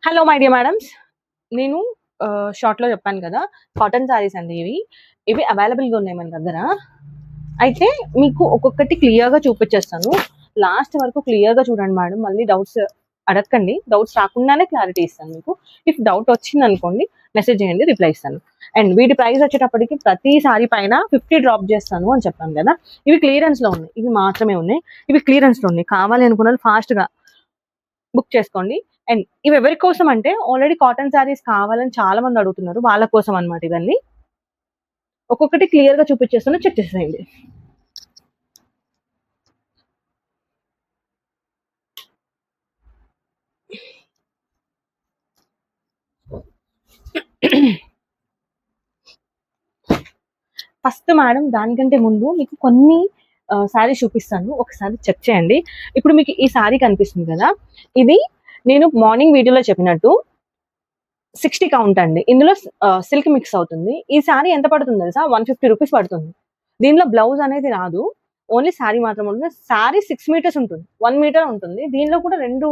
Hello my dear madams. నేను షార్ట్‌లో చెప్పాను కదా! కాటన్ శారీస్ అండి ఇవి. ఇవి అవైలబుల్‌గా ఉన్నాయి మన దగ్గర. అయితే మీకు ఒక్కొక్కటి క్లియర్‌గా చూపించేస్తాను. లాస్ట్ వరకు క్లియర్‌గా చూడండి మేడం. మళ్ళీ డౌట్స్ అడగకండి. డౌట్స్ రాకుండానే క్లారిటీ ఇస్తాను మీకు. ఇఫ్ డౌట్ వచ్చిందనుకోండి మెసేజ్ చేయండి, రిప్లై ఇస్తాను. అండ్ వీటి ప్రైస్ వచ్చేటప్పటికి ప్రతి సారీ పైన 50 డ్రాప్ చేస్తాను అని చెప్పాను కదా! ఇవి క్లియరెన్స్‌లో ఉన్నాయి. ఇవి మాత్రమే ఉన్నాయి. ఇవి క్లియరెన్స్‌లో ఉన్నాయి. కావాలి అనుకున్న వాళ్ళు ఫాస్ట్‌గా బుక్ చేసుకోండి. అండ్ ఇవి ఎవరి కోసం అంటే ఆల్రెడీ కాటన్ శారీస్ కావాలని చాలా మంది అడుగుతున్నారు. వాళ్ళ కోసం అన్నమాట ఇవన్నీ. ఒక్కొక్కటి క్లియర్ గా చూపించేస్తాను, చెక్ చేసేయండి. ఫస్ట్ మేడం దానికంటే ముందు మీకు కొన్ని శారీస్ చూపిస్తాను, ఒకసారి చెక్ చేయండి. ఇప్పుడు మీకు ఈ శారీ కనిపిస్తుంది కదా, ఇది నేను మార్నింగ్ వీడియోలో చెప్పినట్టు 60 కౌంట్ అండి. ఇందులో సిల్క్ మిక్స్ అవుతుంది. ఈ శారీ ఎంత పడుతుంది తెలుసా? 150 రూపీస్ పడుతుంది. దీనిలో బ్లౌజ్ అనేది రాదు, ఓన్లీ శారీ మాత్రం ఉంటుంది. శారీ 6 మీటర్స్ ఉంటుంది, 1 మీటర్ ఉంటుంది. దీనిలో కూడా 2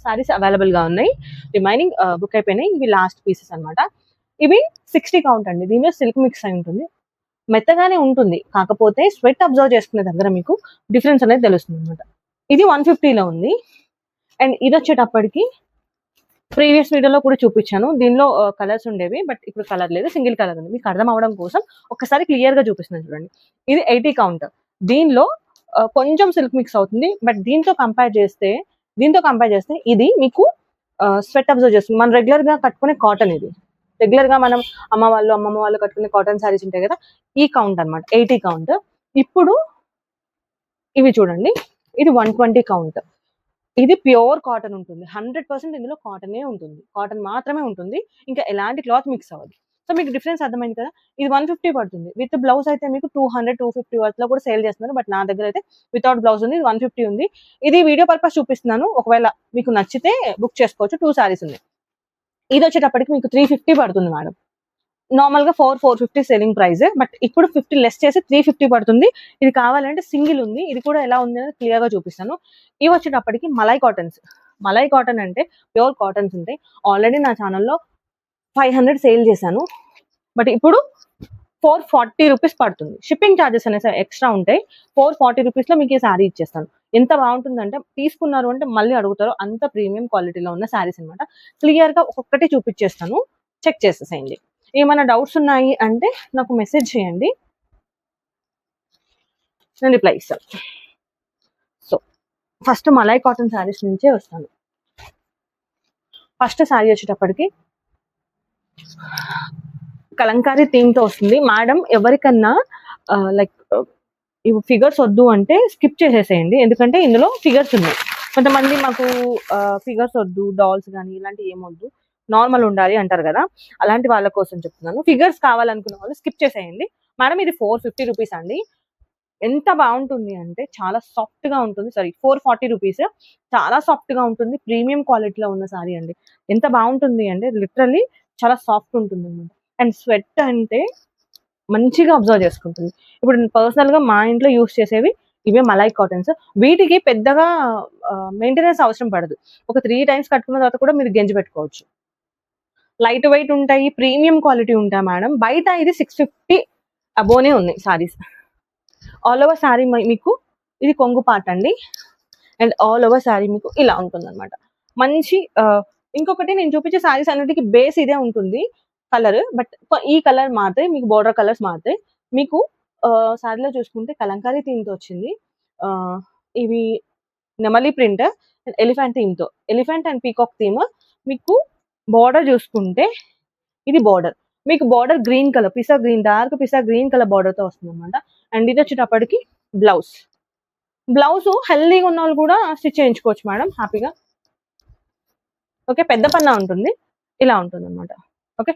శారీస్ అవైలబుల్ గా ఉన్నాయి. రిమైనింగ్ బుక్ అయిపోయినాయి. ఇవి లాస్ట్ పీసెస్ అన్నమాట. ఇవి 60 కౌంట్ అండి. దీనిలో సిల్క్ మిక్స్ అయి ఉంటుంది, మెత్తగానే ఉంటుంది. కాకపోతే స్వెట్ అబ్జర్వ్ చేసుకునే దగ్గర మీకు డిఫరెన్స్ అనేది తెలుస్తుంది అనమాట. ఇది 150లో ఉంది. అండ్ ఇది వచ్చేటప్పటికి ప్రీవియస్ వీడియోలో కూడా చూపించాను. దీనిలో కలర్స్ ఉండేవి, బట్ ఇప్పుడు కలర్ లేదు, సింగిల్ కలర్ ఉంది. మీకు అర్థం అవడం కోసం ఒకసారి క్లియర్ గా చూపిస్తున్నాను చూడండి. ఇది 80 కౌంట్. దీనిలో కొంచెం సిల్క్ మిక్స్ అవుతుంది, బట్ దీంతో కంపేర్ చేస్తే ఇది మీకు స్వెట్ అబ్జర్వ్ చేస్తుంది. మనం రెగ్యులర్ గా కట్టుకునే కాటన్ ఇది. రెగ్యులర్ గా మనం అమ్మమ్మ వాళ్ళు కట్టుకునే కాటన్ శారీస్ ఉంటాయి కదా, ఈ కౌంట్ అనమాట, 80 కౌంట్. ఇప్పుడు ఇవి చూడండి, ఇది 120 కౌంట్. ఇది ప్యూర్ కాటన్ ఉంటుంది. 100% ఇందులో కాటనే ఉంటుంది, కాటన్ మాత్రమే ఉంటుంది. ఇంకా ఎలాంటి క్లాత్ మిక్స్ అవ్వదు. సో మీకు డిఫరెన్స్ అర్థమైంది కదా. ఇది 150 పడుతుంది. విత్ బ్లౌజ్ అయితే మీకు 200, 250 వర్త్ కూడా సేల్ చేస్తున్నారు. బట్ నా దగ్గర అయితే వితౌట్ బ్లౌజ్ ఉంది, ఇది 150 ఉంది. ఇది వీడియో పర్పస్ చూపిస్తున్నాను, ఒకవేళ మీకు నచ్చితే బుక్ చేసుకోవచ్చు. 2 సారీస్ ఉన్నాయి. ఇది వచ్చేటప్పటికి మీకు 350 పడుతుంది మేడం. నార్మల్ గా 450 సెల్లింగ్ ప్రైస్, బట్ ఇప్పుడు 50 లెస్ చేసి 350 పడుతుంది. ఇది కావాలంటే సింగిల్ ఉంది. ఇది కూడా ఎలా ఉంది అనేది క్లియర్ గా చూపిస్తాను. ఇవి వచ్చేటప్పటికి మలై కాటన్స్. మలై కాటన్ అంటే ప్యూర్ కాటన్స్ ఉంటాయి. ఆల్రెడీ నా ఛానల్లో 500 సేల్ చేశాను, బట్ ఇప్పుడు 440 రూపీస్ పడుతుంది. షిప్పింగ్ ఛార్జెస్ అనేసి ఎక్స్ట్రా ఉంటాయి. 440 రూపీస్ లో మీకు ఈ శారీ ఇచ్చేస్తాను. ఎంత బాగుంటుందంటే తీసుకున్నారు అంటే మళ్ళీ అడుగుతారు, అంత ప్రీమియం క్వాలిటీలో ఉన్న శారీస్ అనమాట. క్లియర్ గా ఒక్కొక్కటి చూపించేస్తాను, చెక్ చేసేసేయండి. ఏమైనా డౌట్స్ ఉన్నాయి అంటే నాకు మెసేజ్ చేయండి, నేను రిప్లై ఇస్తాను. So first malai cotton saris నుంచే వస్తాను. ఫస్ట్ శారీ వచ్చేటప్పటికి కలంకారీ థీమ్ తో వస్తుంది మేడం. ఎవరికన్నా లైక్ ఇవి ఫిగర్స్ వద్దు అంటే స్కిప్ చేసేసేయండి, ఎందుకంటే ఇందులో ఫిగర్స్ ఉన్నాయి. కొంతమంది మాకు ఫిగర్స్ వద్దు, డాల్స్ కానీ ఇలాంటివి ఏమొద్దు, నార్మల్ ఉండాలి అంటారు కదా, అలాంటి వాళ్ళ కోసం చెప్తున్నాను. ఫిగర్స్ కావాలనుకున్న వాళ్ళు స్కిప్ చేసేయండి. మేడం ఇది 450 రూపీస్ అండి. ఎంత బాగుంటుంది అంటే చాలా సాఫ్ట్ గా ఉంటుంది. Sorry, 440 rupees. చాలా సాఫ్ట్ గా ఉంటుంది, ప్రీమియం క్వాలిటీలో ఉన్న సారీ అండి. ఎంత బాగుంటుంది అంటే లిటరల్లీ చాలా సాఫ్ట్ ఉంటుంది అనమాట. అండ్ స్వెట్ అంటే మంచిగా అబ్జర్వ్ చేసుకుంటుంది. ఇప్పుడు పర్సనల్ గా మా ఇంట్లో యూస్ చేసేవి ఇవే మలై కాటన్స్. వీటికి పెద్దగా మెయింటెనెన్స్ అవసరం పడదు. ఒక 3 టైమ్స్ కట్టుకున్న తర్వాత కూడా మీరు గెంజి పెట్టుకోవచ్చు. లైట్ వెయిట్ ఉంటాయి, ప్రీమియం క్వాలిటీ ఉంటాయి మేడం. బయట ఇది 650 అబోనే ఉన్నాయి సారీస్. ఆల్ ఓవర్ శారీ మీకు ఇది కొంగు పార్ట్ అండి. అండ్ ఆల్ ఓవర్ శారీ మీకు ఇలా ఉంటుంది అనమాట. మంచి ఇంకొకటి, నేను చూపించే శారీస్ అన్నిటికీ బేస్ ఇదే ఉంటుంది కలర్, బట్ ఈ కలర్ మారుతాయి, మీకు బోర్డర్ కలర్స్ మారుతాయి. మీకు శారీలో చూసుకుంటే కలంకారీ థీమ్ తో వచ్చింది. ఇవి నెమలి ప్రింట్, ఎలిఫెంట్ థీమ్ తో, ఎలిఫెంట్ అండ్ పీకాక్ థీమ్. మీకు బోర్డర్ చూసుకుంటే ఇది బోర్డర్, మీకు బోర్డర్ గ్రీన్ కలర్, పిసా గ్రీన్, డార్క్ పిసా గ్రీన్ కలర్ బోర్డర్ తో వస్తుంది అనమాట. అండ్ ఇది వచ్చేటప్పటికి బ్లౌజ్. బ్లౌజ్ హెల్దీగా ఉన్న వాళ్ళు కూడా స్టిచ్ చేయించుకోవచ్చు మేడం, హ్యాపీగా. ఓకే, పెద్ద పన్నా ఉంటుంది, ఇలా ఉంటుంది అనమాట. ఓకే,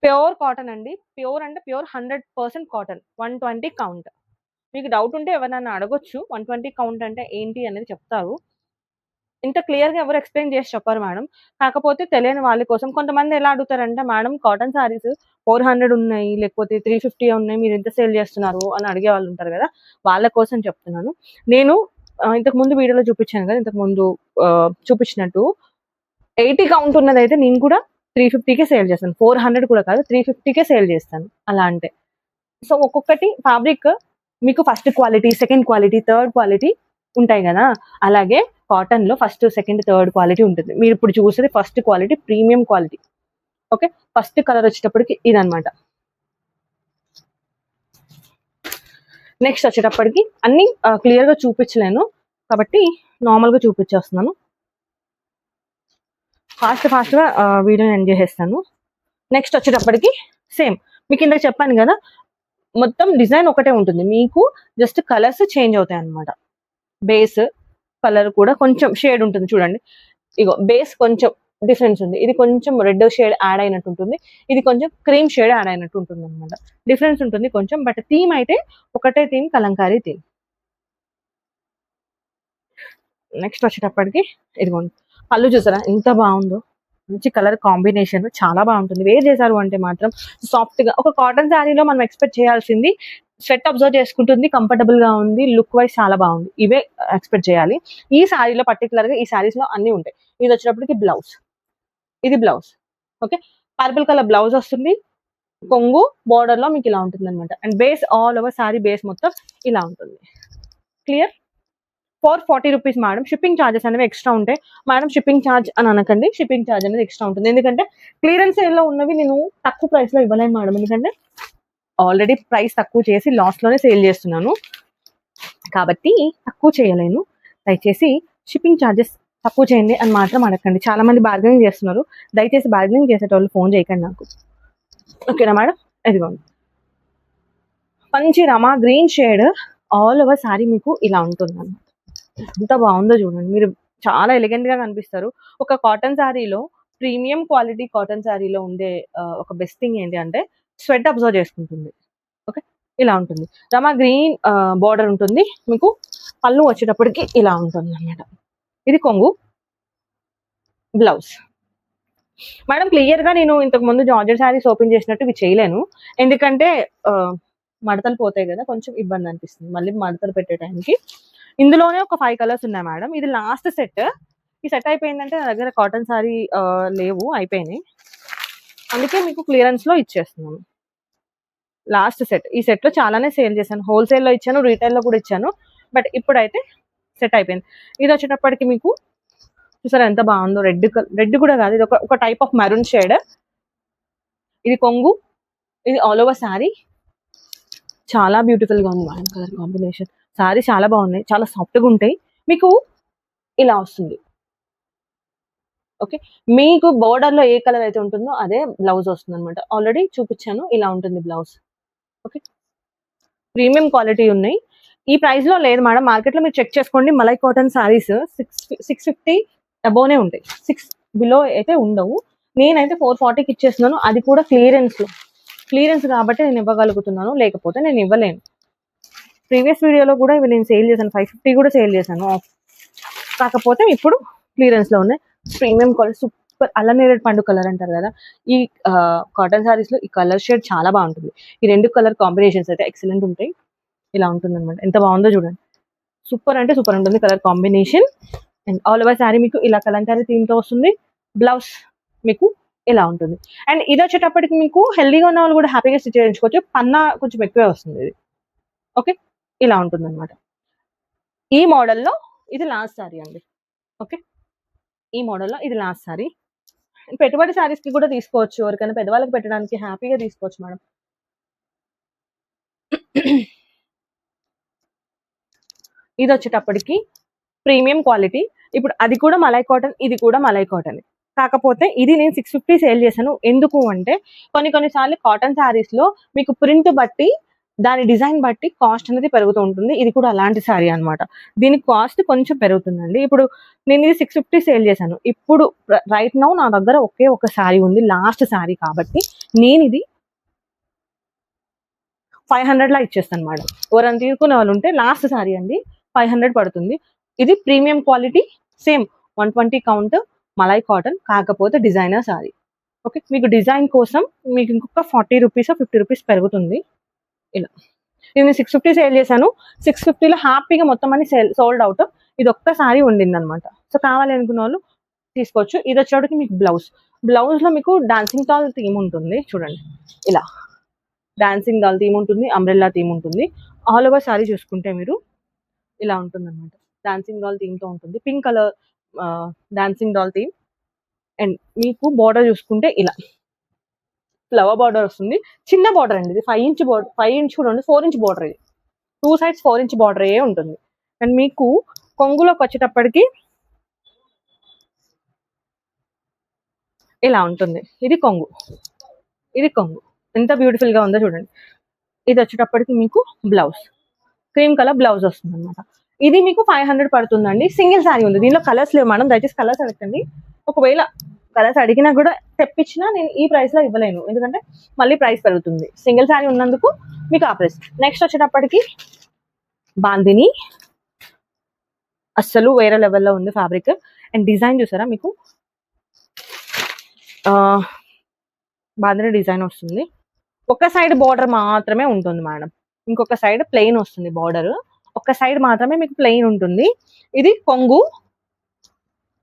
ప్యూర్ కాటన్ అండి. ప్యూర్ అంటే ప్యూర్ 100% కాటన్. 120 కౌంట్. మీకు డౌట్ ఉంటే ఎవరైనా అడగొచ్చు, 120 కౌంట్ అంటే ఏంటి అనేది చెప్తారు. ఇంత క్లియర్ గా ఎవరు ఎక్స్ప్లెయిన్ చేసి చెప్పారు మేడం. కాకపోతే తెలియని వాళ్ళ కోసం కొంతమంది ఎలా అడుగుతారంటే, మేడం కాటన్ సారీస్ 400 ఉన్నాయి, లేకపోతే 350 ఉన్నాయి, మీరు ఎంత సేల్ చేస్తున్నారు అని అడిగే వాళ్ళు ఉంటారు కదా, వాళ్ళ కోసం చెప్తున్నాను. నేను ఇంతకు ముందు వీడియోలో చూపించాను కదా, ఇంతకు ముందు చూపించినట్టు 80 కౌంట్ ఉన్నది అయితే నేను కూడా 350కే సేల్ చేస్తాను. 400 కూడా కాదు, 350కే సేల్ చేస్తాను అలా అంటే. సో ఒక్కొక్కటి ఫ్యాబ్రిక్ మీకు first quality, second quality, third quality ఉంటాయి కదా. అలాగే కాటన్ లో ఫస్ట్, సెకండ్, థర్డ్ క్వాలిటీ ఉంటుంది. మీరు ఇప్పుడు చూసేది first quality, premium quality. Okay, first colour వచ్చేటప్పటికి ఇదనమాట. నెక్స్ట్ వచ్చేటప్పటికి అన్ని క్లియర్ గా చూపించలేను కాబట్టి నార్మల్ గా చూపించేస్తున్నాను. ఫాస్ట్ గా వీడియోని ఎండ్ చేసేస్తాను. నెక్స్ట్ వచ్చేటప్పటికి సేమ్ మీకు ఇందాక చెప్పాను కదా, మొత్తం డిజైన్ ఒకటే ఉంటుంది, మీకు జస్ట్ కలర్స్ చేంజ్ అవుతాయి అన్నమాట. బేస్ కలర్ కూడా కొంచెం షేడ్ ఉంటుంది చూడండి. ఇగో బేస్ కొంచెం డిఫరెన్స్ ఉంది. ఇది కొంచెం రెడ్ షేడ్ యాడ్ అయినట్టు ఉంటుంది, ఇది కొంచెం క్రీమ్ షేడ్ యాడ్ అయినట్టు ఉంటుంది అనమాట. డిఫరెన్స్ ఉంటుంది కొంచెం, బట్ థీమ్ అయితే ఒకటే థీమ్, కలంకారీ థీమ్. నెక్స్ట్ వచ్చేటప్పటికి ఇదిగోండి, పళ్ళు చూసారా ఎంత బాగుందో, మంచి కలర్ కాంబినేషన్, చాలా బాగుంటుంది. వేర్ చేశారు అంటే మాత్రం సాఫ్ట్ గా, ఒక కాటన్ శారీలో మనం ఎక్స్పెక్ట్ చేయాల్సింది స్వెట్ అబ్జర్వ్ చేసుకుంటుంది, కంఫర్టబుల్ గా ఉంది, లుక్ వైజ్ చాలా బాగుంది, ఇవే ఎక్స్పెక్ట్ చేయాలి. ఈ శారీలో పర్టికులర్ గా, ఈ శారీస్ లో అన్ని ఉంటాయి. ఇది వచ్చేటప్పటికి బ్లౌజ్, ఇది blouse. Okay, purple colour blouse వస్తుంది, కొంగు బోర్డర్ లో మీకు ఇలా ఉంటుంది అనమాట. And base all over sari base మొత్తం ఇలా ఉంటుంది. Clear. 440 rupees madam. Shipping charges అనేవి ఎక్స్ట్రా ఉంటాయి మేడం. షిప్పింగ్ ఛార్జ్ అని అనకండి, షిప్పింగ్ ఛార్జ్ అనేది ఎక్స్ట్రా ఉంటుంది. ఎందుకంటే క్లియరెన్స్ సేల్ లో ఉన్నవి నేను తక్కువ ప్రైస్ లో ఇవ్వలేను మేడం, ఎందుకంటే ఆల్రెడీ ప్రైస్ తక్కువ చేసి లాస్ లోనే సేల్ చేస్తున్నాను కాబట్టి తక్కువ చేయలేను. దయచేసి షిప్పింగ్ ఛార్జెస్ తక్కువ చేయండి అని మాత్రం అడగండి. చాలా మంది బార్గెనింగ్ చేస్తున్నారు, దయచేసి బార్గెనింగ్ చేసేటోళ్ళు ఫోన్ చేయకండి నాకు. ఓకేనా మేడం. ఇదిగోండి, మంచి రమా green shade all over sari మీకు ఇలా ఉంటుంది అన్నమాట. ఎంత బాగుందో చూడండి, మీరు చాలా ఎలిగెంట్ గా కనిపిస్తారు. ఒక కాటన్ శారీలో, ప్రీమియం క్వాలిటీ కాటన్ శారీలో ఉండే ఒక బెస్ట్ థింగ్ ఏంటి అంటే స్వెట్ అబ్జర్వ్ చేసుకుంటుంది. ఓకే, ఇలా ఉంటుంది. రమా గ్రీన్ బార్డర్ ఉంటుంది మీకు. పళ్ళు వచ్చేటప్పటికి ఇలా ఉంటుంది అన్నమాట. ఇది కొంగు, బ్లౌజ్. మేడం క్లియర్ గా నేను ఇంతకు ముందు జార్జెట్ శారీస్ ఓపెన్ చేసినట్టు ఇవి చేయలేను, ఎందుకంటే మడతలు పోతాయి కదా, కొంచెం ఇబ్బంది అనిపిస్తుంది మళ్ళీ మడతలు పెట్టే టైంకి. ఇందులోనే ఒక 5 కలర్స్ ఉన్నాయి మేడం. ఇది లాస్ట్ సెట్. ఈ సెట్ అయిపోయిందంటే నా దగ్గర కాటన్ శారీ లేవు, అయిపోయినాయి, అందుకే మీకు క్లియరెన్స్ లో ఇచ్చేస్తున్నాను. Last set. ఈ సెట్ లో చాలానే సేల్ చేశాను, హోల్సేల్ లో ఇచ్చాను, రీటైల్ లో కూడా ఇచ్చాను, బట్ ఇప్పుడైతే సెట్ అయిపోయింది. ఇది వచ్చేటప్పటికి మీకు చూసారా ఎంత బాగుందో, రెడ్ కూడా కాదు, ఇది ఒక టైప్ ఆఫ్ మెరూన్ షేడ్. ఇది కొంగు, ఇది ఆల్ ఓవర్ శారీ. చాలా బ్యూటిఫుల్ గా ఉంది మేడం కలర్ కాంబినేషన్. శారీ చాలా బాగున్నాయి, చాలా సాఫ్ట్ గా ఉంటాయి. మీకు ఇలా వస్తుంది. ఓకే, మీకు బోర్డర్ లో ఏ కలర్ అయితే ఉంటుందో అదే బ్లౌజ్ వస్తుంది అనమాట. ఆల్రెడీ చూపించాను, ఇలా ఉంటుంది బ్లౌజ్. ఓకే, ప్రీమియం క్వాలిటీ ఉన్నాయి. ఈ ప్రైస్ లో లేదు మేడం, మార్కెట్ లో మీరు చెక్ చేసుకోండి. మలై కాటన్ శారీస్ 650 అబోనే ఉంటాయి, 6 బిలో అయితే ఉండవు. నేనైతే 440కి ఇచ్చేస్తున్నాను, అది కూడా క్లియరెన్స్ కాబట్టి నేను ఇవ్వగలుగుతున్నాను, లేకపోతే నేను ఇవ్వలేను. ప్రీవియస్ వీడియోలో కూడా ఇవి నేను సేల్ చేశాను, 550 కూడా సేల్ చేశాను, కాకపోతే ఇప్పుడు క్లియరెన్స్ లో ఉన్నాయి. ప్రీమియం కలర్, సూపర్ అల్లనేరేడ్ పండు కలర్ అంటారు కదా, ఈ కాటన్ శారీస్ లో ఈ కలర్ షేడ్ చాలా బాగుంటుంది. ఈ రెండు కలర్ కాంబినేషన్స్ అయితే ఎక్సలెంట్ ఉంటాయి. ఇలా ఉంటుంది అనమాట. ఎంత బాగుందో చూడండి, సూపర్ అంటే సూపర్ ఉంటుంది colour combination. And all over sari మీకు ఇలా కలంకారీ థీమ్ తో వస్తుంది. బ్లౌజ్ మీకు ఇలా ఉంటుంది. అండ్ ఇది వచ్చేటప్పటికి మీకు హెల్దీగా ఉన్న వాళ్ళు కూడా హ్యాపీగా స్టిచ్ చేయించుకోవచ్చు. పన్నా కొంచెం ఎక్కువే వస్తుంది ఇది. ఓకే, ఇలా ఉంటుంది అనమాట. ఈ మోడల్లో ఇది లాస్ట్ శారీ అండి. ఓకే, ఈ మోడల్లో ఇది లాస్ట్ శారీ. పెట్టుబడి శారీస్ కి కూడా తీసుకోవచ్చు, ఎవరికైనా పెద్దవాళ్ళకి పెట్టడానికి హ్యాపీగా తీసుకోవచ్చు మేడం. ఇది వచ్చేటప్పటికి ప్రీమియం క్వాలిటీ. ఇప్పుడు అది కూడా మలై కాటన్, ఇది కూడా మలై కాటన్, కాకపోతే ఇది నేను 650 సేల్ చేశాను. ఎందుకు అంటే కొన్నిసార్లు కాటన్ శారీస్ లో మీకు ప్రింట్ బట్టి, దాని డిజైన్ బట్టి కాస్ట్ అనేది పెరుగుతూ ఉంటుంది. ఇది కూడా అలాంటి శారీ అనమాట, దీని కాస్ట్ కొంచెం పెరుగుతుందండి. ఇప్పుడు నేను ఇది 650 సేల్ చేశాను. ఇప్పుడు రైట్ నౌ నా దగ్గర ఒకే ఒక శారీ ఉంది, లాస్ట్ శారీ, కాబట్టి నేను ఇది 500 లా ఇచ్చేస్తాను మేడం. ఎవరైనా తీసుకునే వాళ్ళు ఉంటే లాస్ట్ శారీ అండి, 500 పడుతుంది. ఇది premium quality, same 120 count malai cotton, కాకపోతే డిజైనర్ శారీ. ఓకే, మీకు డిజైన్ కోసం మీకు ఇంకొక 40 రూపీస్ 50 రూపీస్ పెరుగుతుంది. ఇలా నేను 650 సేల్ చేశాను. 650లో హ్యాపీగా మొత్తం అన్ని సోల్డ్ అవుట్. ఇది ఒక్కసారి ఉండింది అనమాట. సో కావాలి అనుకున్న వాళ్ళు తీసుకోవచ్చు. ఇది వచ్చేటప్పటికి మీకు బ్లౌజ్ లో మీకు డాన్సింగ్ డాల్ థీమ్ ఉంటుంది చూడండి. ఇలా డాన్సింగ్ డాల్ థీమ్ ఉంటుంది, అంబ్రెల్లా థీమ్ ఉంటుంది. ఆల్ ఓవర్ సారీ చూసుకుంటే మీరు ఇలా ఉంటుంది అనమాట. డాన్సింగ్ డాల్ థీమ్ తో ఉంటుంది. Pink colour dancing doll theme. And మీకు బార్డర్ చూసుకుంటే ఇలా ఫ్లవర్ బార్డర్ వస్తుంది. చిన్న బార్డర్ అండి ఇది. 5 ఇంచ్ బార్డర్, 5 ఇంచ్ కూడా ఉంది, 4 ఇంచ్ బార్డర్. ఇది 2 sides 4 ఇంచ్ బార్డర్ ఏ ఉంటుంది. అండ్ మీకు కొంగులోకి వచ్చేటప్పటికి ఇలా ఉంటుంది. ఇది కొంగు, ఇది కొంగు. ఎంత బ్యూటిఫుల్ గా ఉందో చూడండి. ఇది వచ్చేటప్పటికి మీకు బ్లౌజ్, క్రీమ్ కలర్ బ్లౌజ్ వస్తుంది అనమాట. ఇది మీకు 500 పడుతుందండి. సింగిల్ శారీ ఉంది, దీనిలో కలర్స్ లేవు మేడం. దయచేసి కలర్స్ అడగండి. ఒకవేళ కలర్స్ అడిగినా కూడా తెప్పించినా నేను ఈ ప్రైస్ లో ఇవ్వలేను, ఎందుకంటే మళ్ళీ ప్రైస్ పెరుగుతుంది. సింగిల్ శారీ ఉన్నందుకు మీకు ఆ ప్రైస్. నెక్స్ట్ వచ్చేటప్పటికి బాందిని, అస్సలు వేరే లెవెల్లో ఉంది ఫ్యాబ్రిక్. అండ్ డిజైన్ చూసారా, మీకు బాందిని డిజైన్ వస్తుంది. ఒక సైడ్ బార్డర్ మాత్రమే ఉంటుంది మేడం, ఇంకొక సైడ్ ప్లెయిన్ వస్తుంది బార్డర్. ఒక సైడ్ మాత్రమే మీకు ప్లెయిన్ ఉంటుంది. ఇది కొంగు.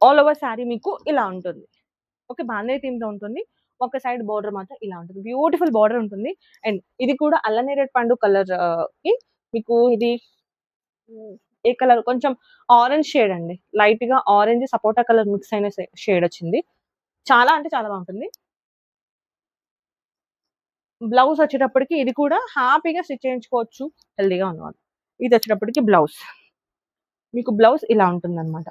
ఆల్ ఓవర్ శారీ మీకు ఇలా ఉంటుంది. ఓకే, బాందిని థీమ్ తో ఉంటుంది. ఒక సైడ్ బార్డర్ మాత్రం ఇలా ఉంటుంది. బ్యూటిఫుల్ బార్డర్ ఉంటుంది. అండ్ ఇది కూడా అల్లనేరేడ్ పండు కలర్ కి మీకు ఇది ఏ కలర్, కొంచెం ఆరెంజ్ షేడ్ అండి. లైట్ గా ఆరెంజ్ సపోటా కలర్ మిక్స్ అయిన షేడ్ వచ్చింది. చాలా అంటే చాలా బాగుంటుంది. బ్లౌజ్ వచ్చేటప్పటికి ఇది కూడా హ్యాపీగా స్టిచ్ చేయించుకోవచ్చు హెల్దీగా ఉన్నవాళ్ళు. ఇది వచ్చేటప్పటికి బ్లౌజ్, మీకు బ్లౌజ్ ఇలా ఉంటుంది అనమాట.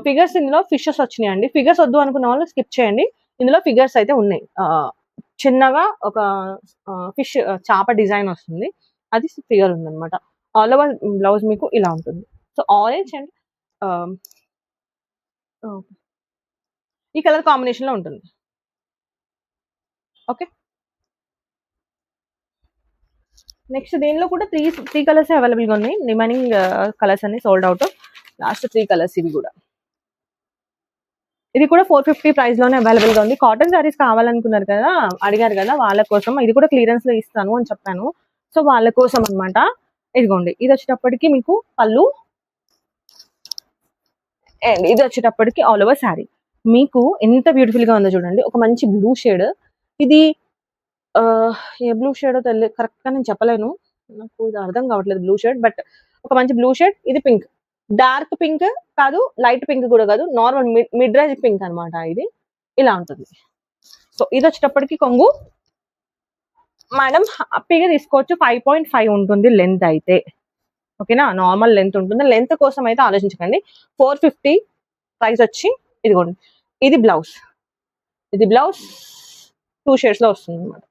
ఫిగర్స్ ఇందులో ఫిషెస్ వచ్చినాయండి. ఫిగర్స్ వద్దు అనుకున్న వాళ్ళు స్కిప్ చేయండి. ఇందులో ఫిగర్స్ అయితే ఉన్నాయి. చిన్నగా ఒక ఫిష్ చాప డిజైన్ వస్తుంది, అది ఫిగర్ ఉందన్నమాట. ఆల్ ఓవర్ బ్లౌజ్ మీకు ఇలా ఉంటుంది. సో ఆరెంజ్ అండ్ ఈ కలర్ కాంబినేషన్ లో ఉంటుంది. ఓకే, నెక్స్ట్ దీనిలో కూడా త్రీ కలర్స్ అవైలబుల్ గా ఉన్నాయి. రిమైనింగ్ కలర్స్ అన్ని సోల్డ్ అవుట్. లాస్ట్ 3 కలర్స్ ఇవి కూడా. ఇది కూడా 450 ప్రైస్ లోనే అవైలబుల్ గా ఉంది. కాటన్ సారీస్ కావాలనుకున్నారు కదా, అడిగారు కదా, వాళ్ళ కోసం. ఇది కూడా క్లియరెన్స్ లో ఇస్తాను అని చెప్పాను, సో వాళ్ళ కోసం అనమాట. ఇదిగోండి, ఇది వచ్చేటప్పటికి మీకు పళ్ళు. అండ్ ఇది వచ్చేటప్పటికి ఆల్ ఓవర్ శారీ మీకు ఎంత బ్యూటిఫుల్ గా ఉందో చూడండి. ఒక మంచి బ్లూ షేడ్. ఇది ఏ బ్లూ షేడో తెలియదు, కరెక్ట్ గా నేను చెప్పలేను, నాకు ఇది అర్థం కావట్లేదు బ్లూ షేడ్. బట్ ఒక మంచి బ్లూ షేడ్. ఇది పింక్, డార్క్ పింక్ కాదు, లైట్ పింక్ కూడా కాదు, నార్మల్ మిడ్ రేంజ్ పింక్ అనమాట. ఇది ఇలా ఉంటుంది. సో ఇది వచ్చేటప్పటికి కొంగు మేడం హ్యాపీగా తీసుకోవచ్చు. 5.5 ఉంటుంది లెంత్ అయితే. ఓకేనా, నార్మల్ లెంత్ ఉంటుంది. లెంత్ కోసం అయితే ఆలోచించకండి. 450 ప్రైస్ వచ్చి. ఇదిగోండి, ఇది బ్లౌజ్. ఇది బ్లౌజ్ 2 షేడ్స్ లో వస్తుంది అనమాట.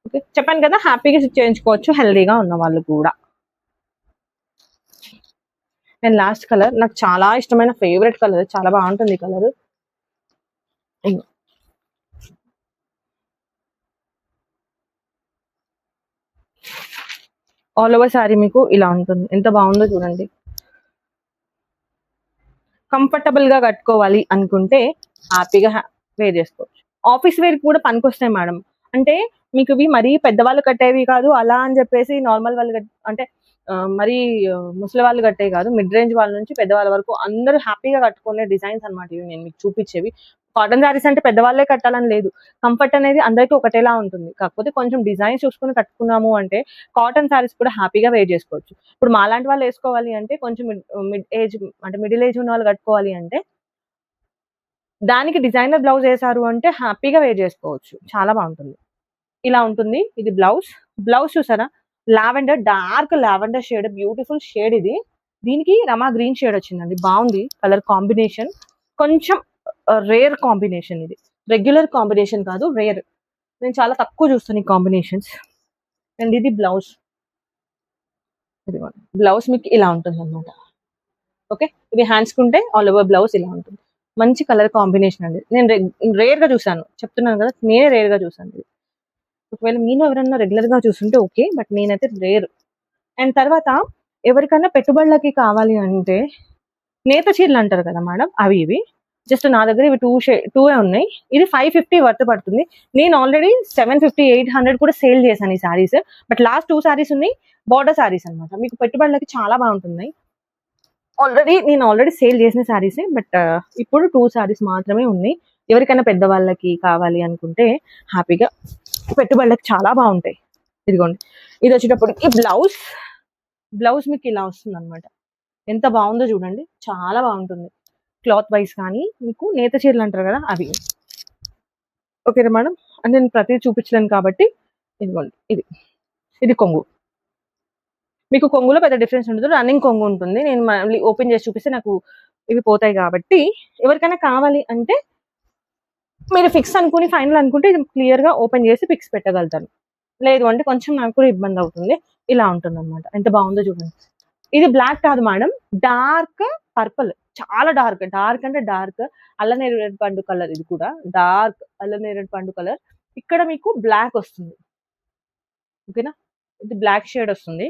ఓకే, చెప్పాను కదా, హ్యాపీగా స్టిచ్ చేయించుకోవచ్చు హెల్దీగా ఉన్న వాళ్ళు కూడా. అండ్ లాస్ట్ కలర్ నాకు చాలా ఇష్టమైన ఫేవరెట్ కలర్, చాలా బాగుంటుంది ఈ కలర్. ఆల్ ఓవర్ శారీ మీకు ఇలా ఉంటుంది. ఎంత బాగుందో చూడండి. కంఫర్టబుల్ గా కట్టుకోవాలి అనుకుంటే హ్యాపీగా వేర్ చేసుకోవచ్చు. ఆఫీస్ వేర్ కూడా పనికొస్తాయి మేడం. అంటే మీకు ఇవి మరీ పెద్దవాళ్ళు కట్టేవి కాదు, అలా అని చెప్పేసి నార్మల్ వాళ్ళు అంటే మరీ ముసలి వాళ్ళు కట్టేవి కాదు. మిడ్ రేంజ్ వాళ్ళ నుంచి పెద్దవాళ్ళ వరకు అందరూ హ్యాపీగా కట్టుకునే డిజైన్స్ అనమాట ఇవి నేను మీకు చూపించేవి. కాటన్ శారీస్ అంటే పెద్దవాళ్ళే కట్టాలని లేదు, కంఫర్ట్ అనేది అందరికీ ఒకటేలా ఉంటుంది. కాకపోతే కొంచెం డిజైన్స్ చూసుకుని కట్టుకున్నాము అంటే కాటన్ శారీస్ కూడా హ్యాపీగా వేర్ చేసుకోవచ్చు. ఇప్పుడు మాలాంటి వాళ్ళు వేసుకోవాలి అంటే, కొంచెం మిడిల్ ఏజ్ ఉన్న వాళ్ళు కట్టుకోవాలి అంటే, దానికి డిజైనర్ బ్లౌజ్ వేసారు అంటే హ్యాపీగా వేర్ చేసుకోవచ్చు, చాలా బాగుంటుంది. ఇలా ఉంటుంది. ఇది బ్లౌజ్. బ్లౌజ్ చూసారా, lavender, dark lavender shade, beautiful shade. ఇది దీనికి రమా గ్రీన్ షేడ్ వచ్చిందండి. బాగుంది కలర్ కాంబినేషన్, కొంచెం రేర్ కాంబినేషన్. ఇది రెగ్యులర్ కాంబినేషన్ కాదు, రేర్. నేను చాలా తక్కువ చూస్తాను ఈ కాంబినేషన్స్. అండ్ ఇది బ్లౌజ్. బ్లౌజ్ మీకు ఇలా ఉంటుంది అనమాట. ఓకే, ఇది హ్యాండ్స్ కుంటే ఆల్ ఓవర్ బ్లౌజ్ ఇలా ఉంటుంది. మంచి కలర్ కాంబినేషన్ అండి. నేను రేర్ గా చూసాను, చెప్తున్నాను కదా, నేనే రేర్ గా చూసాను ఇది. ఒకవేళ మీరు ఎవరైనా రెగ్యులర్ గా చూస్తుంటే ఓకే, బట్ నేనైతే రేర్. అండ్ తర్వాత ఎవరికైనా పెట్టుబడులకి కావాలి అంటే నేత చీరలు అంటారు కదా మేడం, అవి ఇవి జస్ట్ నా దగ్గర ఇవి 2 ఉన్నాయి. ఇది 550 వర్త్ పడుతుంది. నేను ఆల్రెడీ 750, 800 కూడా సేల్ చేశాను ఈ శారీస్. బట్ లాస్ట్ 2 శారీస్ ఉన్నాయి, బార్డర్ శారీస్ అనమాట. మీకు పెట్టుబడులకి చాలా బాగుంటున్నాయి. నేను ఆల్రెడీ సేల్ చేసిన శారీసే, బట్ ఇప్పుడు 2 శారీస్ మాత్రమే ఉన్నాయి. ఎవరికైనా పెద్దవాళ్ళకి కావాలి అనుకుంటే హ్యాపీగా పెట్టుబడులకు చాలా బాగుంటాయి. ఇదిగోండి, ఇది వచ్చేటప్పటికి బ్లౌజ్ మీకు ఇలా వస్తుంది అనమాట. ఎంత బాగుందో చూడండి, చాలా బాగుంటుంది. క్లాత్ వైజ్ కానీ మీకు నేత చీరలు అంటారు కదా అవి. ఓకేనా మేడం? అంటే నేను ప్రతిదీ చూపించలేను కాబట్టి ఇదిగోండి, ఇది కొంగు. మీకు కొంగులో పెద్ద డిఫరెన్స్ ఉండదు, రన్నింగ్ కొంగు ఉంటుంది. నేను మళ్ళీ ఓపెన్ చేసి చూపిస్తే నాకు ఇవి పోతాయి కాబట్టి ఎవరికైనా కావాలి అంటే మీరు ఫిక్స్ అనుకుని ఫైనల్ అనుకుంటే ఇది క్లియర్గా ఓపెన్ చేసి ఫిక్స్ పెట్టగలుగుతాను. లేదు అంటే కొంచెం నాకు కూడా ఇబ్బంది అవుతుంది. ఇలా ఉంటుంది అనమాట. ఎంత బాగుందో చూడండి. ఇది బ్లాక్ కాదు మేడం, డార్క్ పర్పుల్, చాలా డార్క్ అంటే డార్క్ అల్లనేరేడు పండు కలర్. ఇది కూడా డార్క్ అల్లనేరేడు పండు కలర్. ఇక్కడ మీకు బ్లాక్ వస్తుంది. ఓకేనా? ఇది బ్లాక్ షేడ్ వస్తుంది.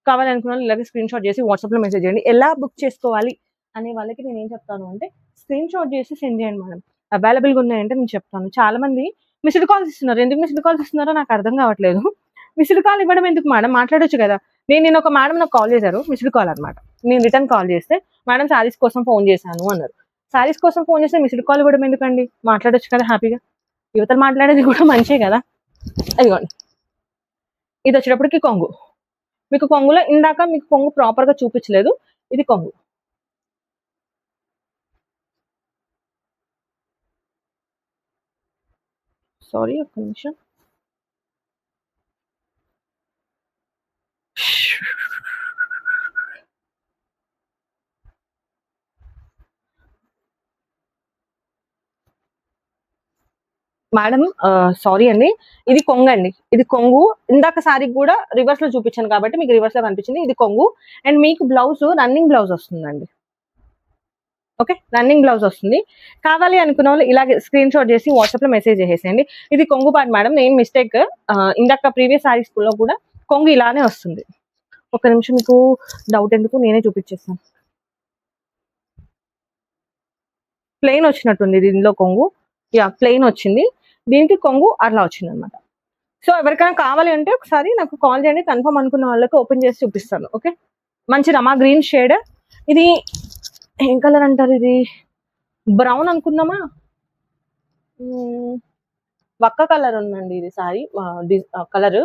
కావాలనుకున్న వాళ్ళు ఇలాగే స్క్రీన్ షాట్ చేసి వాట్సాప్లో మెసేజ్ చేయండి. ఎలా బుక్ చేసుకోవాలి అనే వాళ్ళకి నేను ఏం చెప్తాను అంటే స్క్రీన్ షాట్ చేసి సెండ్ చేయండి మేడం. అవైలబుల్గా ఉన్నాయంటే నేను చెప్తాను. చాలా మంది మిస్డ్ కాల్స్ ఇస్తున్నారు. ఎందుకు మిస్డ్ కాల్స్ ఇస్తున్నారో నాకు అర్థం కావట్లేదు. మిస్డ్ కాల్ ఇవ్వడం ఎందుకు మేడం? మాట్లాడొచ్చు కదా. నేను ఒక మేడం నాకు కాల్ చేశారు, మిస్డ్ కాల్ అనమాట. నేను రిటర్న్ కాల్ చేస్తే మేడం శారీస్ కోసం ఫోన్ చేశాను అన్నారు. శారీస్ కోసం ఫోన్ చేస్తే మిస్డ్ కాల్ ఇవ్వడం ఎందుకండి? మాట్లాడొచ్చు కదా హ్యాపీగా. యువతలు మాట్లాడేది కూడా మంచిదే కదా. అదిగోండి, ఇది వచ్చేటప్పటికి కొంగు. మీకు కొంగులో ఇందాక మీకు కొంగు ప్రాపర్గా చూపించలేదు, ఇది కొంగు. సారీ, ఒక్క నిమిషం. మేడం సారీ అండి, ఇది కొంగు అండి. ఇది కొంగు. ఇందాక సారీకి కూడా రివర్స్ లో చూపించాను కాబట్టి మీకు రివర్స్ లో కనిపించింది. ఇది కొంగు. అండ్ మీకు బ్లౌజ్ రన్నింగ్ బ్లౌజ్ వస్తుందండి. ఓకే, రన్నింగ్ బ్లౌజ్ వస్తుంది. కావాలి అనుకున్న వాళ్ళు ఇలాగే స్క్రీన్ షాట్ చేసి వాట్సాప్ లో మెసేజ్ చేసేయండి. ఇది కొంగు పార్ట్ మేడం. నేను మిస్టేక్, ఇందాక ప్రీవియస్ సారీస్ లో కూడా కొంగు ఇలానే వస్తుంది. ఒక నిమిషం, మీకు డౌట్ ఎందుకు నేనే చూపించేస్తాను. ప్లెయిన్ వచ్చినట్టుంది దీనిలో కొంగు. యా, ప్లెయిన్ వచ్చింది. దీనికి కొంగు అట్లా వచ్చింది అనమాట. సో ఎవరికైనా కావాలి అంటే ఒకసారి నాకు కాల్ చేయండి. కన్ఫర్మ్ అనుకున్న వాళ్ళకి ఓపెన్ చేసి చూపిస్తాను. ఓకే, మంచి రమా గ్రీన్ షేడ్. ఇది ఏం కలర్ అంటారు? ఇది బ్రౌన్ అనుకుందామా? వక్క కలర్ ఉందండి ఇది సారీ కలర్.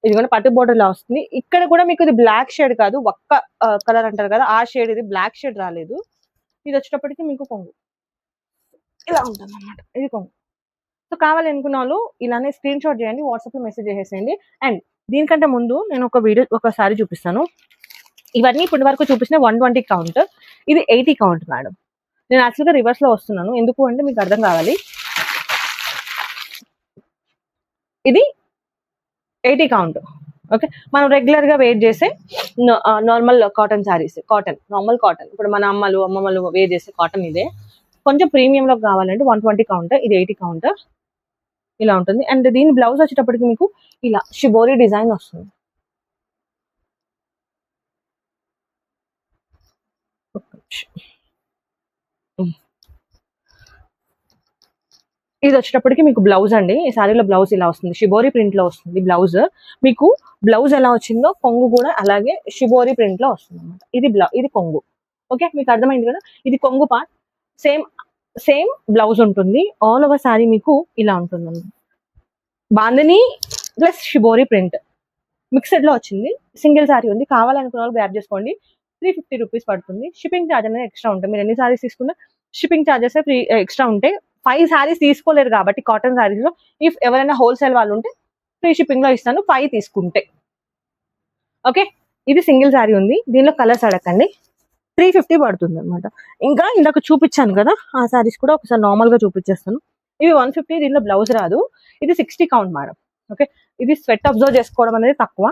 ఇది కూడా పట్టు బోర్డర్ లా వస్తుంది. ఇక్కడ కూడా మీకు ఇది బ్లాక్ షేడ్ కాదు, వక్క కలర్ అంటారు కదా ఆ షేడ్. ఇది బ్లాక్ షేడ్ రాలేదు. ఇది వచ్చేటప్పటికి మీకు కొంగు ఇలా ఉంటుంది అనమాట. ఇది కొంగు. సో కావాలి అనుకున్న వాళ్ళు ఇలానే స్క్రీన్ షాట్ చేయండి, వాట్సాప్లో మెసేజ్ చేసేయండి. అండ్ దీనికంటే ముందు నేను ఒకసారి చూపిస్తాను. ఇవన్నీ ఇప్పటి వరకు చూపించిన 120 కౌంట్, ఇది 80 కౌంట్ మేడం. నేను యాక్చువల్గా రివర్స్లో వస్తున్నాను, ఎందుకు అంటే మీకు అర్థం కావాలి. ఇది 80 కౌంట్. ఓకే, మనం రెగ్యులర్గా వేర్ చేసే normal cotton saris, normal cotton. ఇప్పుడు మన అమ్మమ్మలు వేర్ చేసే కాటన్ ఇదే. కొంచెం ప్రీమియంలో కావాలంటే 120 కౌంట్, ఇది 80 కౌంట్. ఇలా ఉంటుంది. అండ్ దీని బ్లౌజ్ వచ్చేటప్పటికి మీకు ఇలా షిబోరి డిజైన్ వస్తుంది. ఇది వచ్చేటప్పటికి మీకు బ్లౌజ్ అండి. ఈ శారీలో బ్లౌజ్ ఇలా వస్తుంది, షిబోరి ప్రింట్ లో వస్తుంది బ్లౌజ్. మీకు బ్లౌజ్ ఎలా వచ్చిందో కొంగు కూడా అలాగే షిబోరి ప్రింట్ లో వస్తుంది అనమాట. ఇది కొంగు. ఓకే, మీకు అర్థమైంది కదా. ఇది కొంగు పార్ట్. సేమ్ బ్లౌజ్ ఉంటుంది. ఆల్ ఓవర్ శారీ మీకు ఇలా ఉంటుంది అన్నమాట. Bandhani plus shibori print mixed లో వచ్చింది. సింగిల్ శారీ ఉంది. కావాలనుకున్న వాళ్ళు గ్రాబ్ చేసుకోండి. 350 రూపీస్ పడుతుంది. షిప్పింగ్ ఛార్జ్ అనేది ఎక్స్ట్రా ఉంటుంది. మీరు ఎన్ని శారీస్ తీసుకున్నా షిప్పింగ్ ఛార్జెస్ ఎక్స్ట్రా ఉంటాయి. 5 శారీస్ తీసుకోలేరు కాబట్టి కాటన్ శారీస్ లో, ఇఫ్ ఎవరైనా హోల్సేల్ వాళ్ళు ఉంటే ఫ్రీ షిప్పింగ్ లో ఇస్తాను 5 తీసుకుంటే. ఓకే, ఇది సింగిల్ శారీ ఉంది. దీనిలో కలర్స్ అడగండి. 350 పడుతుంది అనమాట. ఇంకా ఇందాక చూపించాను కదా ఆ శారీస్ కూడా ఒకసారి నార్మల్ గా చూపించేస్తాను. ఇవి 150. దీనిలో బ్లౌజ్ రాదు. ఇది 60 కౌంట్ మేడం. ఓకే, ఇది స్వెట్ అబ్జర్వ్ చేసుకోవడం అనేది తక్కువ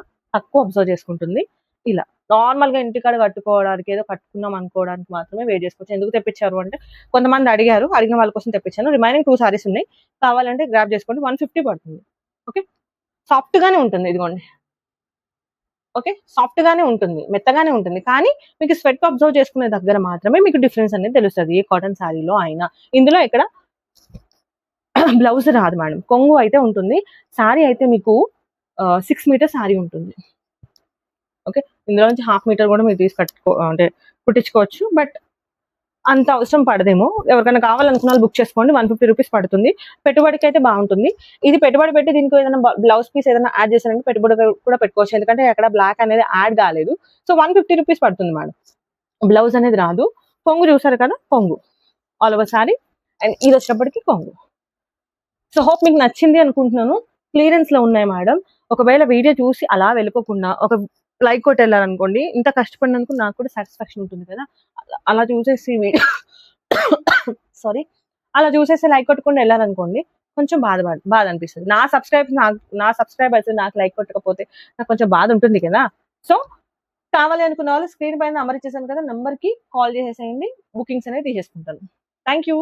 అబ్జర్వ్ చేసుకుంటుంది. ఇలా నార్మల్ గా ఇంటికాడ కట్టుకోవడానికి, ఏదో కట్టుకున్నాం అనుకోవడానికి మాత్రమే వేర్ చేసుకోవచ్చు. ఎందుకు తెప్పించారు అంటే కొంతమంది అడిగిన వాళ్ళ కోసం తెప్పించాను. రిమైనింగ్ 2 శారీస్ ఉన్నాయి. కావాలంటే గ్రాబ్ చేసుకోండి. 150 పడుతుంది. ఓకే, సాఫ్ట్ గానే ఉంటుంది. ఇదిగోండి, ఓకే, సాఫ్ట్ గానే ఉంటుంది, మెత్తగానే ఉంటుంది. కానీ మీకు స్వెట్ అబ్జర్వ్ చేసుకునే దగ్గర మాత్రమే మీకు డిఫరెన్స్ అనేది తెలుస్తుంది, ఏ కాటన్ శారీలో అయినా. ఇందులో ఇక్కడ బ్లౌజ్ రాదు మేడం. కొంగు అయితే ఉంటుంది. శారీ అయితే మీకు 6 మీటర్ శారీ ఉంటుంది. ఓకే, ఇందులో నుంచి 1/2 మీటర్ కూడా మీరు అంటే కుట్టించుకోవచ్చు. బట్ అంత అవసరం పడదేమో. ఎవరికైనా కావాలనుకున్న వాళ్ళు బుక్ చేసుకోండి. 150 రూపీస్ పడుతుంది. పెట్టుబడికి అయితే బాగుంటుంది. ఇది పెట్టుబడి పెట్టి దీనికి ఏదైనా బ్లౌజ్ పీస్ ఏదైనా యాడ్ చేశారంటే పెట్టుబడి కూడా పెట్టుకోవచ్చు. ఎందుకంటే అక్కడ బ్లాక్ అనేది యాడ్ కాలేదు. సో 150 రూపీస్ పడుతుంది మేడం. బ్లౌజ్ అనేది రాదు. కొంగు చూసారు కదా, కొంగు ఆల్ ఓవర్ సారీ. అండ్ ఇది వచ్చినప్పటికీ కొంగు. సో హోప్ మీకు నచ్చింది అనుకుంటున్నాను. క్లియరెన్స్ లో ఉన్నాయి మేడం. ఒకవేళ వీడియో చూసి అలా వెళ్ళిపోకుండా ఒక లైక్ కొట్టి వెళ్ళారనుకోండి, ఇంత కష్టపడినందుకు నాకు కూడా సాటిస్ఫాక్షన్ ఉంటుంది కదా. అలా చూసేసి సారీ, అలా చూసేసి లైక్ కొట్టకుండా వెళ్ళారనుకోండి, కొంచెం బాధ అనిపిస్తుంది. నా సబ్స్క్రైబర్స్ నాకు లైక్ కొట్టకపోతే నాకు కొంచెం బాధ ఉంటుంది కదా. సో కావాలి అనుకున్న వాళ్ళు స్క్రీన్ పైన నెంబర్ ఇచ్చేసాను కదా, నెంబర్ కి కాల్ చేసేసేయండి. బుకింగ్స్ అనేది తీసేసుకుంటాను. Thank you.